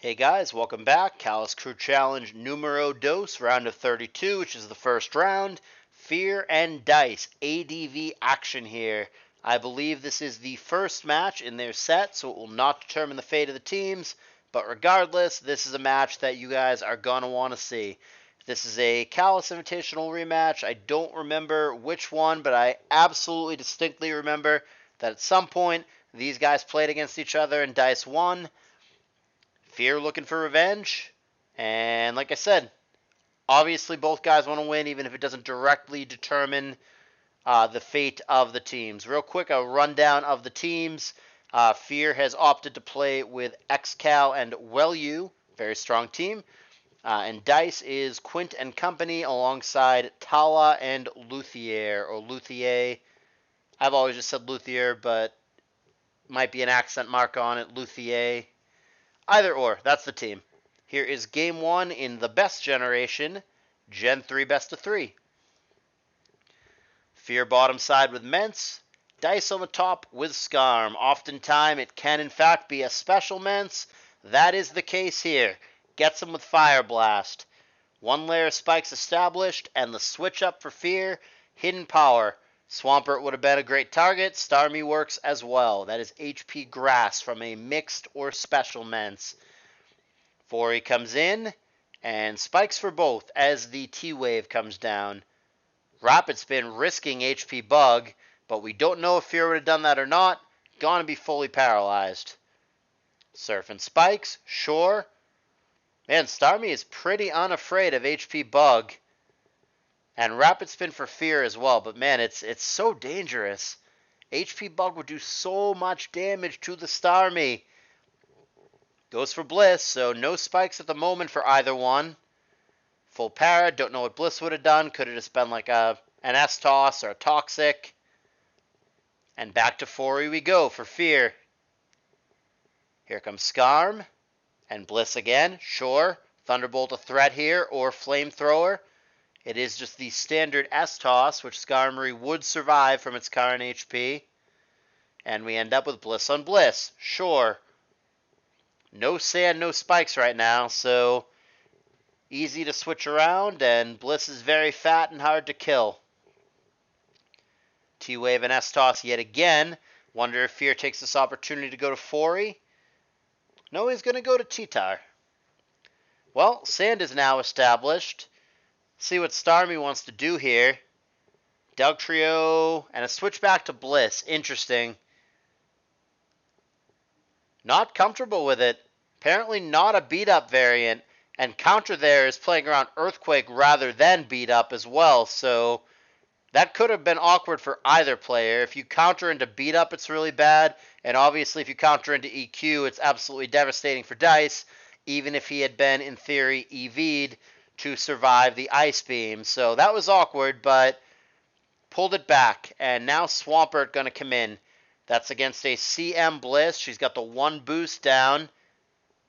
Hey guys, welcome back. Callus Crew Challenge numero dos, round of 32, which is the first round. Fear and Dice, ADV action here. I believe this is the first match in their set, so it will not determine the fate of the teams. But regardless, this is a match that you guys are going to want to see. This is a Callus Invitational rematch. I don't remember which one, but I absolutely distinctly remember that at some point these guys played against each other and Dice won. Fear looking for revenge. And like I said, obviously both guys want to win, even if it doesn't directly determine the fate of the teams. Real quick, a rundown of the teams. Fear has opted to play with Xcal and Wellu. Very strong team. And Dice is Quint and Company alongside Tala and Luthier, or Luthier. I've always just said Luthier, but might be an accent mark on it, Luthier. Either or, that's the team. Here is game 1 in the best generation, Gen 3 best of 3. Fear bottom side with Mence, Dice on the top with Scarm. Oftentimes it can in fact be a special Mence. That is the case here. Gets him with Fire Blast. One layer of spikes established, and the switch up for Fear, Hidden Power. Swampert would have been a great target. Starmie works as well. That is HP Grass from a mixed or special Mence. Fori comes in, and spikes for both as the T-Wave comes down. Rapid Spin risking HP Bug, but we don't know if Fear would have done that or not. Gonna be fully paralyzed. Surf and Spikes, sure. Man, Starmie is pretty unafraid of HP Bug. And Rapid Spin for Fear as well, but man, it's so dangerous. HP Bug would do so much damage to the Starmie. Goes for Bliss, so no spikes at the moment for either one. Full para, don't know what Bliss would have done. Could have just been like an S-Toss or a Toxic. And back to Fori we go for Fear. Here comes Scarm. And Bliss again, sure. Thunderbolt a threat here, or Flamethrower. It is just the standard S-Toss, which Skarmory would survive from its current HP. And we end up with Bliss on Bliss. Sure. No sand, no spikes right now, so easy to switch around, and Bliss is very fat and hard to kill. T-Wave and S-Toss yet again. Wonder if Fear takes this opportunity to go to Fori. No, he's going to go to T-Tar. Well, sand is now established. See what Starmie wants to do here. Dugtrio and a switch back to Bliss. Interesting. Not comfortable with it. Apparently not a beat-up variant. And counter there is playing around Earthquake rather than beat-up as well. So that could have been awkward for either player. If you counter into beat-up, it's really bad. And obviously if you counter into EQ, it's absolutely devastating for Dice. Even if he had been, in theory, EV'd to survive the Ice Beam. So that was awkward, but pulled it back. And now Swampert going to come in. That's against a CM Bliss. She's got the 1 boost down.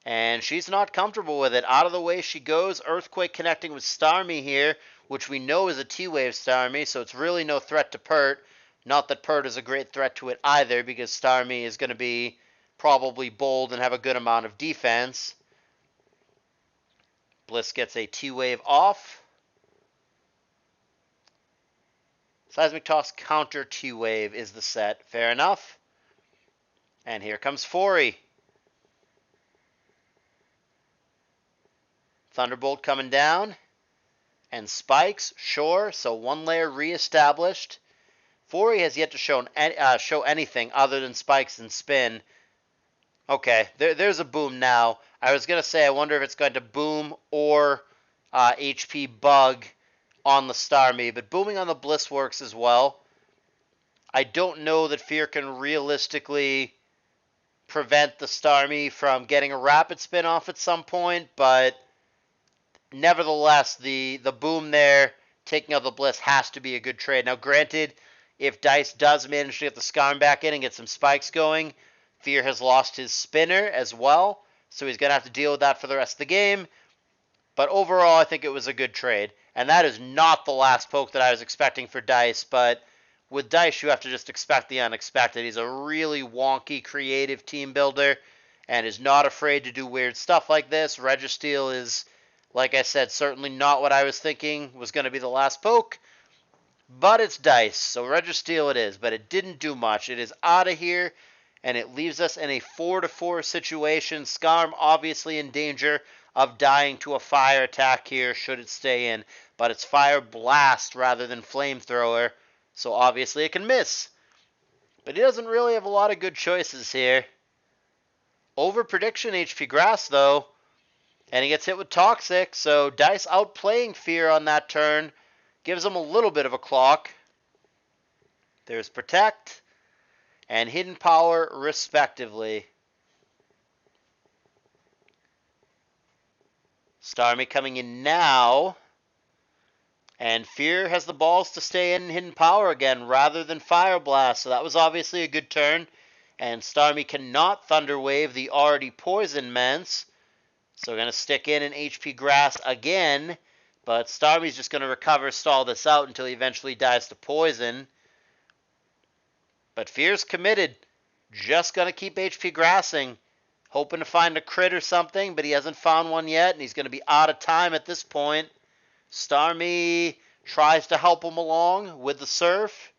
And she's not comfortable with it. Out of the way she goes. Earthquake connecting with Starmie here, which we know is a T-Wave Starmie, so it's really no threat to Pert. Not that Pert is a great threat to it either, because Starmie is going to be probably bold and have a good amount of defense. Bliss gets a T-Wave off. Seismic Toss counter T-Wave is the set. Fair enough. And here comes Fori. Thunderbolt coming down. And spikes, sure. So 1 layer reestablished. Fori has yet to show anything other than spikes and spin. Okay, there's a boom now. I was going to say, I wonder if it's going to boom or HP Bug on the Starmie, but booming on the Bliss works as well. I don't know that Fear can realistically prevent the Starmie from getting a Rapid Spin off at some point, but nevertheless, the boom there, taking out the Bliss, has to be a good trade. Now, granted, if Dice does manage to get the Scarm back in and get some spikes going, Fear has lost his spinner as well, so he's going to have to deal with that for the rest of the game. But overall, I think it was a good trade. And that is not the last poke that I was expecting for Dice, but with Dice, you have to just expect the unexpected. He's a really wonky, creative team builder, and is not afraid to do weird stuff like this. Registeel is, like I said, certainly not what I was thinking was going to be the last poke, but it's dice, so Registeel it is, but it didn't do much. It is out of here, and it leaves us in a 4-4 situation. Skarm obviously in danger of dying to a fire attack here should it stay in, but it's Fire Blast rather than Flamethrower, so obviously it can miss. But he doesn't really have a lot of good choices here. Over prediction HP Grass though, and he gets hit with Toxic, so Dice outplaying Fear on that turn gives him a little bit of a clock. There's Protect and Hidden Power respectively. Starmie coming in now, and Fear has the balls to stay in Hidden Power again rather than Fire Blast, so that was obviously a good turn. And Starmie cannot Thunder Wave the already poisoned Mence, so we're going to stick in an HP Grass again, but Starmie's just going to recover, stall this out until he eventually dies to poison. But Fear's committed, just going to keep HP Grassing, hoping to find a crit or something, but he hasn't found one yet, and he's going to be out of time at this point. Starmie tries to help him along with the Surf,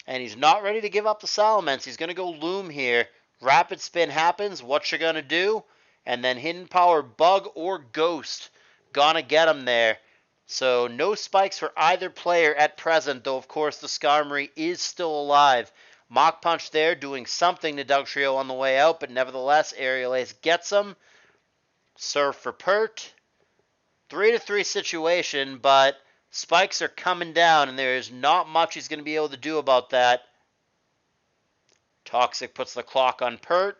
and he's not ready to give up the Salamence. He's going to go Loom here. Rapid Spin happens, what you going to do? And then Hidden Power, Bug or Ghost, gonna get him there. So no spikes for either player at present, though of course the Skarmory is still alive. Mach Punch there doing something to Dugtrio on the way out, but nevertheless Aerial Ace gets him. Surf for Pert. 3-3 situation, but spikes are coming down and there is not much he's going to be able to do about that. Toxic puts the clock on Pert.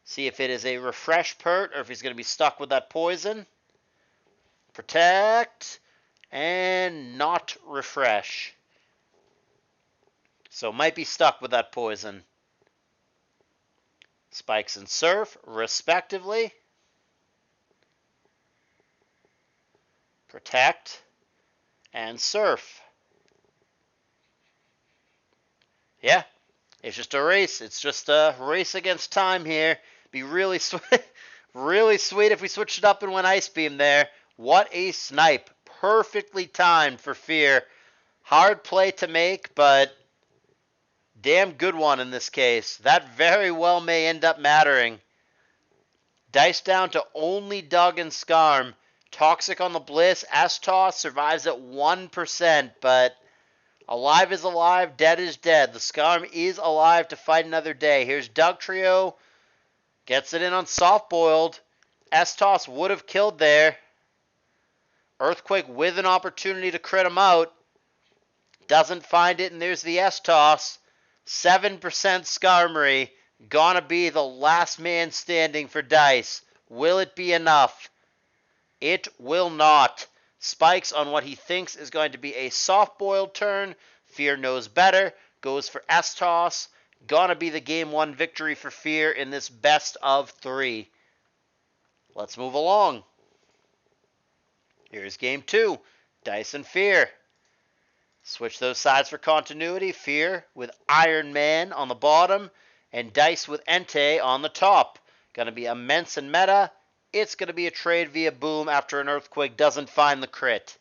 See if it is a Refresh Pert or if he's going to be stuck with that poison. Protect and not Refresh. So might be stuck with that poison. Spikes and Surf, respectively. Protect and Surf. Yeah, it's just a race. It's just a race against time here. Be really sweet, really sweet if we switched it up and went Ice Beam there. What a snipe. Perfectly timed for Fear. Hard play to make, but damn good one in this case. That very well may end up mattering. Dice down to only Doug and Skarm. Toxic on the Bliss. S-Toss survives at 1%, but alive is alive, dead is dead. The Skarm is alive to fight another day. Here's Dugtrio. Gets it in on Soft Boiled. S-Toss would have killed there. Earthquake with an opportunity to crit him out. Doesn't find it, and there's the S-Toss. 7% Skarmory. Gonna be the last man standing for Dice. Will it be enough? It will not. Spikes on what he thinks is going to be a soft-boiled turn. Fear knows better. Goes for S-Toss. Gonna be the Game 1 victory for Fear in this best of 3. Let's move along. Here's Game 2. Dice and Fear. Switch those sides for continuity. Fear with Iron Man on the bottom, and Dice with Entei on the top. Gonna be immense and meta. It's gonna be a trade via Boom after an Earthquake doesn't find the crit.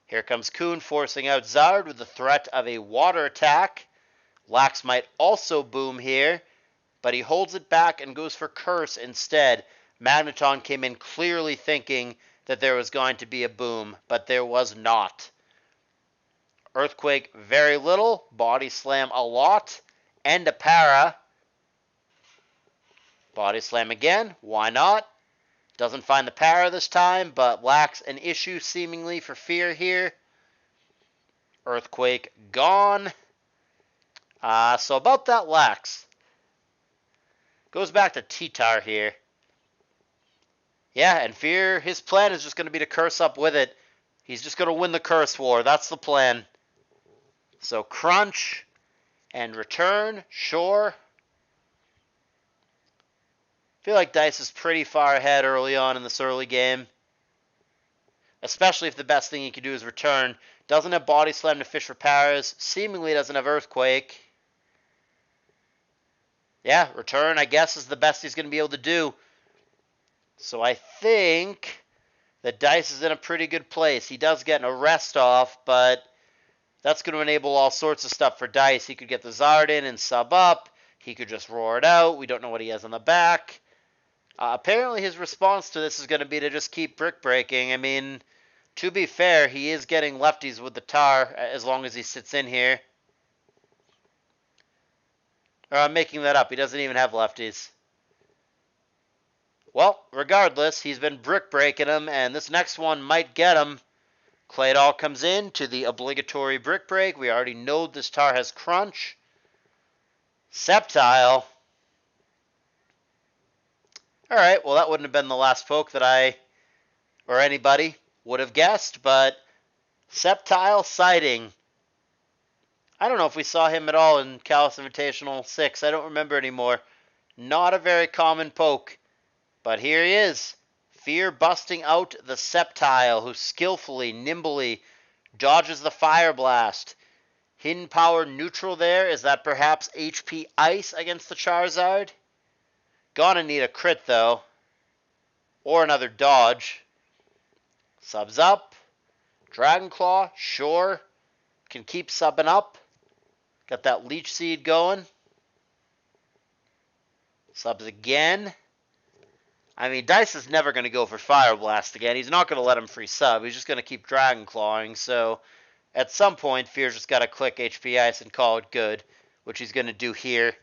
Here comes Kuhn forcing out Zard with the threat of a water attack. Lax might also Boom here, but he holds it back and goes for Curse instead. Magneton came in clearly thinking that there was going to be a Boom, but there was not. Earthquake very little, Body Slam a lot, and a Para. Body Slam again, why not? Doesn't find the Para this time, but lacks an issue seemingly for Fear here. Earthquake gone. So about that Lax. Goes back to T-Tar here. Yeah, and Fear, his plan is just going to be to curse up with it. He's just going to win the curse war. That's the plan. So Crunch and Return, sure. Feel like Dice is pretty far ahead early on in this early game. Especially if the best thing he can do is Return. Doesn't have Body Slam to fish for Paras. Seemingly doesn't have Earthquake. Yeah, return, I guess, is the best he's going to be able to do. So I think that Dice is in a pretty good place. He does get an arrest off, but that's going to enable all sorts of stuff for Dice. He could get the Zard in and sub up. He could just roar it out. We don't know what he has on the back. Apparently his response to this is going to be to just keep brick breaking. I mean, to be fair, he is getting lefties with the tar as long as he sits in here. Or I'm making that up. He doesn't even have lefties. Well, regardless, he's been brick breaking them, and this next one might get him. Claydol comes in to the obligatory brick break. We already know this tar has crunch. Sceptile. Alright, well that wouldn't have been the last poke that I, or anybody, would have guessed, but Sceptile sighting. I don't know if we saw him at all in Kalos Invitational 6. I don't remember anymore. Not a very common poke. But here he is. Fear busting out the Sceptile, who skillfully, nimbly dodges the Fire Blast. Hidden power neutral there. Is that perhaps HP Ice against the Charizard? Gonna need a crit, though. Or another dodge. Subs up. Dragon Claw, sure. Can keep subbing up. Got that Leech Seed going. Subs again. I mean, Dice is never going to go for Fire Blast again. He's not going to let him free sub. He's just going to keep Dragon Clawing. So, at some point, Fear's just got to click HP Ice and call it good, which he's going to do here.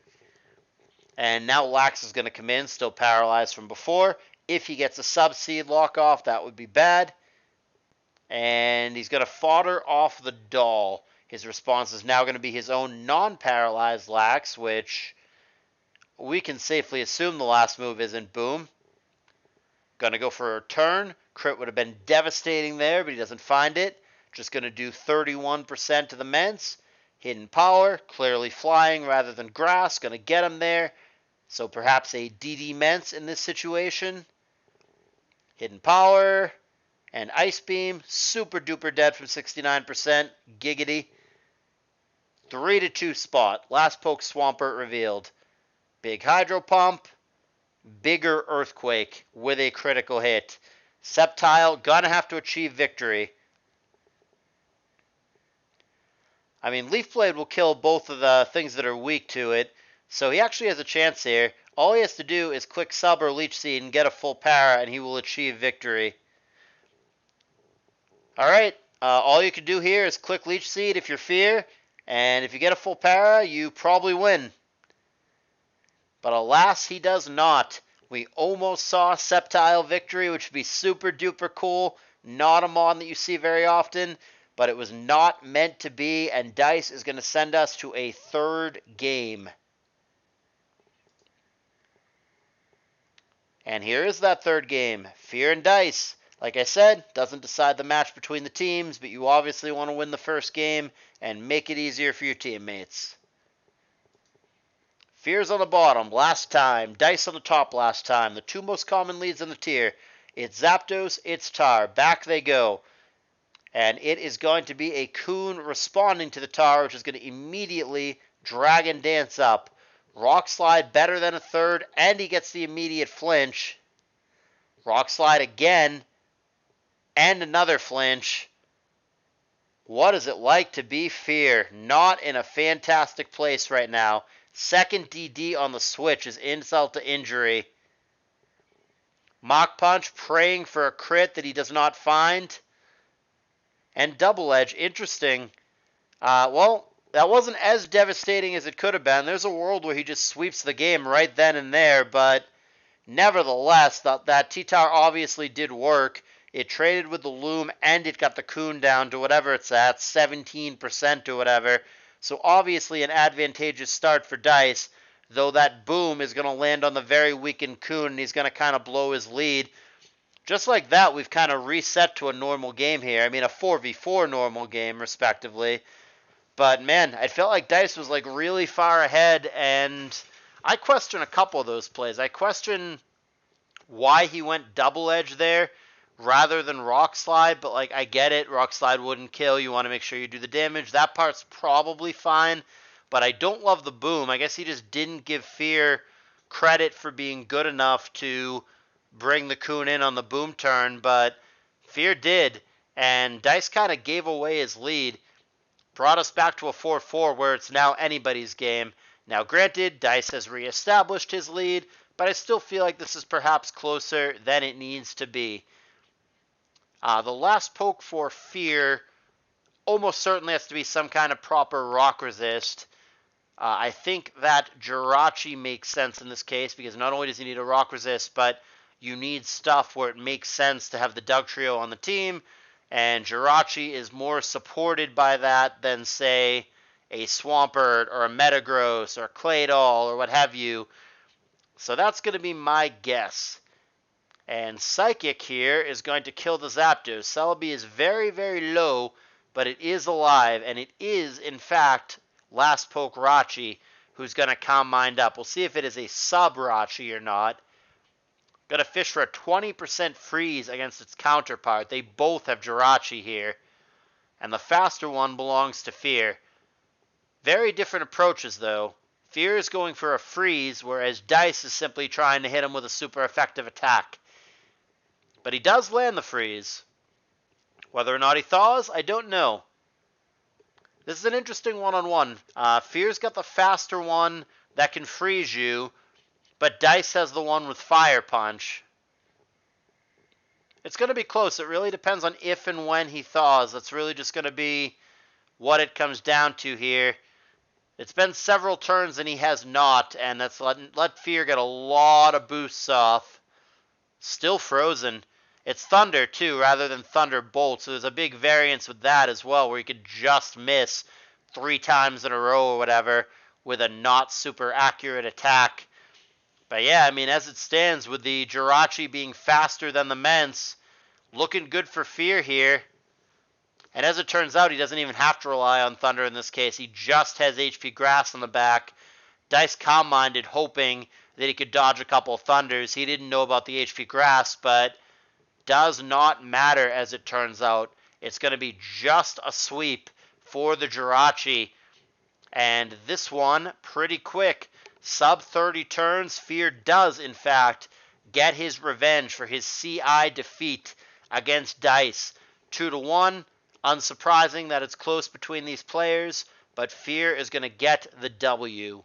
And now Lax is going to come in, still paralyzed from before. If he gets a sub-seed lock off, that would be bad. And he's going to fodder off the doll. His response is now going to be his own non-paralyzed Lax, which we can safely assume the last move isn't Boom. Going to go for a return. Crit would have been devastating there, but he doesn't find it. Just going to do 31% to the Mence. Hidden power, clearly flying rather than grass. Going to get him there. So perhaps a DD Mence in this situation. Hidden power and Ice Beam. Super duper dead from 69%. Giggity. 3-2 spot. Last poke Swampert revealed. Big Hydro Pump. Bigger Earthquake with a critical hit. Sceptile gonna have to achieve victory. I mean, Leaf Blade will kill both of the things that are weak to it, so he actually has a chance here. All he has to do is click Sub or Leech Seed and get a full para, and he will achieve victory. Alright, all you can do here is click Leech Seed if you're Fear, and if you get a full para, you probably win. But alas, he does not. We almost saw Sceptile victory, which would be super duper cool. Not a mon that you see very often, but it was not meant to be, and Dice is going to send us to a third game. And here is that third game. Fear and Dice. Like I said, doesn't decide the match between the teams, but you obviously want to win the first game and make it easier for your teammates. Fear's on the bottom last time. Dice on the top last time. The two most common leads in the tier. It's Zapdos, it's Tar. Back they go. And it is going to be a Coon responding to the Tar, which is going to immediately Dragon Dance up. Rock Slide better than a third, and he gets the immediate flinch. Rock Slide again, and another flinch. What is it like to be Fear? Not in a fantastic place right now. Second DD on the switch is insult to injury. Mach Punch praying for a crit that he does not find. And Double Edge, interesting. Well, that wasn't as devastating as it could have been. There's a world where he just sweeps the game right then and there, but nevertheless, that T-Tar obviously did work. It traded with the Loom, and it got the Coon down to whatever it's at, 17% or whatever. So obviously an advantageous start for Dice, though that Boom is going to land on the very weakened Coon, and he's going to kind of blow his lead. Just like that, we've kind of reset to a normal game here. I mean, a 4v4 normal game, respectively. But, man, I felt like Dice was, like, really far ahead, and I question a couple of those plays. I question why he went Double Edge there rather than Rock Slide, but, like, I get it. Rock Slide wouldn't kill. You want to make sure you do the damage. That part's probably fine. but I don't love the boom. I guess he just didn't give Fear credit for being good enough to bring the Coon in on the boom turn, but Fear did, and Dice kind of gave away his lead, brought us back to a 4-4 where it's now anybody's game. Now, granted, Dice has reestablished his lead, but I still feel like this is perhaps closer than it needs to be. The last poke for Fear almost certainly has to be some kind of proper rock resist. I think that Jirachi makes sense in this case because not only does he need a rock resist, but you need stuff where it makes sense to have the Dugtrio on the team, and Jirachi is more supported by that than, say, a Swampert or a Metagross or a Claydol or what have you. So that's going to be my guess. And Psychic here is going to kill the Zapdos. Celebi is very, very low, but it is alive, and it is, in fact, last poke Rachi, who's going to Calm Mind up. We'll see if it is a sub Rachi or not. Got to fish for a 20% freeze against its counterpart. They both have Jirachi here, and the faster one belongs to Fear. Very different approaches, though. Fear is going for a freeze, whereas Dice is simply trying to hit him with a super effective attack. But he does land the freeze. Whether or not he thaws, I don't know. This is an interesting one-on-one. Fear's got the faster one that can freeze you, but Dice has the one with Fire Punch. It's going to be close. It really depends on if and when he thaws. That's really just going to be what it comes down to here. It's been several turns and he has not, and that's let Fear get a lot of boosts off. Still frozen. It's Thunder, too, rather than Thunderbolt, so there's a big variance with that as well, where you could just miss 3 times in a row or whatever with a not super accurate attack. But yeah, I mean, as it stands, with the Jirachi being faster than the Mence, looking good for Fear here. And as it turns out, he doesn't even have to rely on Thunder in this case. He just has HP Grass on the back. Dice Calm-Minded, hoping that he could dodge a couple of Thunders. He didn't know about the HP Grass, but does not matter as it turns out. It's going to be just a sweep for the Jirachi. And this one, pretty quick. Sub 30 turns, Fear does, in fact, get his revenge for his CI defeat against Dice. 2-1. Unsurprising that it's close between these players, but Fear is going to get the W.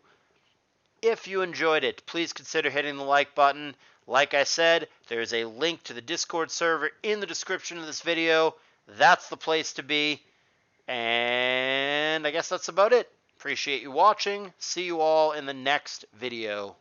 If you enjoyed it, please consider hitting the like button. Like I said, there's a link to the Discord server in the description of this video. That's the place to be. And I guess that's about it. Appreciate you watching. See you all in the next video.